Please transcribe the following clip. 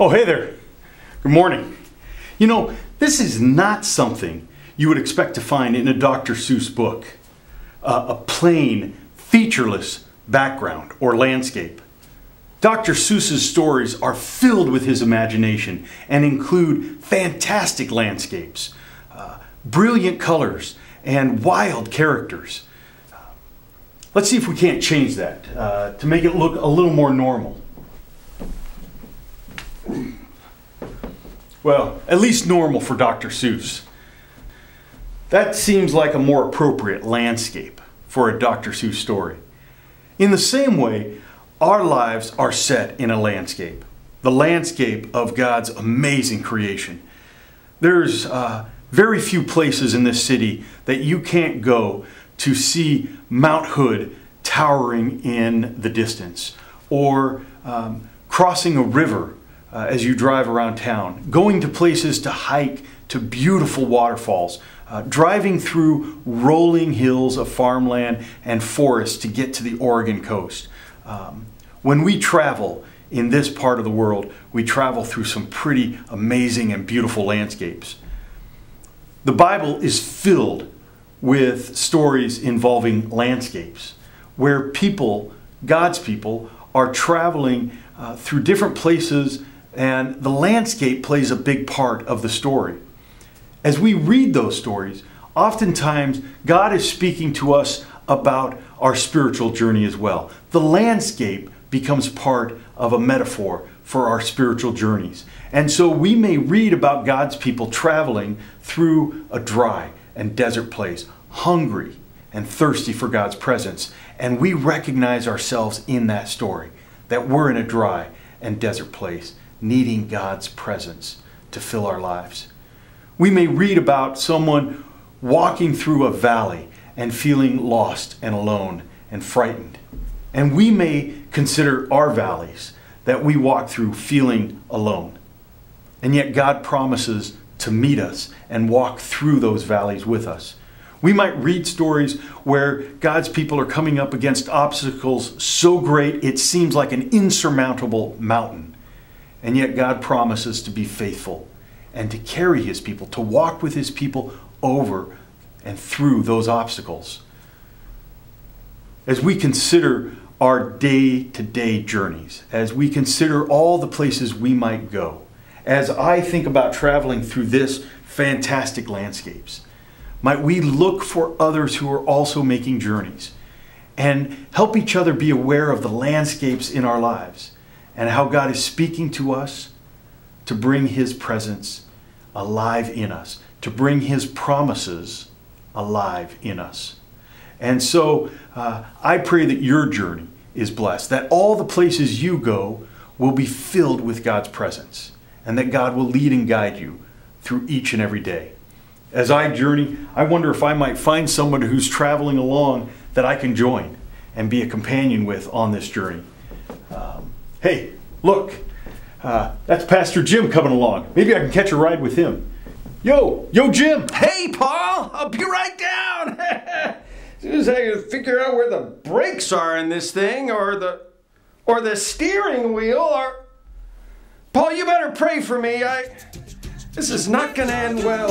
Oh, hey there. Good morning. You know, this is not something you would expect to find in a Dr. Seuss book. A plain, featureless background or landscape. Dr. Seuss's stories are filled with his imagination and include fantastic landscapes, brilliant colors, and wild characters. Let's see if we can't change that to make it look a little more normal. Well, at least normal for Dr. Seuss. That seems like a more appropriate landscape for a Dr. Seuss story. In the same way, our lives are set in a landscape. The landscape of God's amazing creation. There's very few places in this city that you can't go to see Mount Hood towering in the distance, or crossing a river as you drive around town, going to places to hike to beautiful waterfalls, driving through rolling hills of farmland and forests to get to the Oregon coast. When we travel in this part of the world, we travel through some pretty amazing and beautiful landscapes. The Bible is filled with stories involving landscapes, where people, God's people, are traveling through different places, and the landscape plays a big part of the story. As we read those stories, oftentimes God is speaking to us about our spiritual journey as well. The landscape becomes part of a metaphor for our spiritual journeys. And so we may read about God's people traveling through a dry and desert place, hungry and thirsty for God's presence. And we recognize ourselves in that story, that we're in a dry and desert place, needing God's presence to fill our lives. We may read about someone walking through a valley and feeling lost and alone and frightened. And we may consider our valleys that we walk through feeling alone. And yet God promises to meet us and walk through those valleys with us. We might read stories where God's people are coming up against obstacles so great it seems like an insurmountable mountain. And yet God promises to be faithful and to carry His people, to walk with His people over and through those obstacles. As we consider our day-to-day journeys, as we consider all the places we might go, as I think about traveling through this fantastic landscapes, might we look for others who are also making journeys and help each other be aware of the landscapes in our lives and how God is speaking to us to bring His presence alive in us, to bring His promises alive in us. And so I pray that your journey is blessed, that all the places you go will be filled with God's presence, and that God will lead and guide you through each and every day. As I journey, I wonder if I might find someone who's traveling along that I can join and be a companion with on this journey. Hey, look, that's Pastor Jim coming along. Maybe I can catch a ride with him. Yo, Jim! Hey, Paul! I'll be right down! As soon as I can figure out where the brakes are in this thing, or the steering wheel, or... Paul, you better pray for me. This is not gonna end well.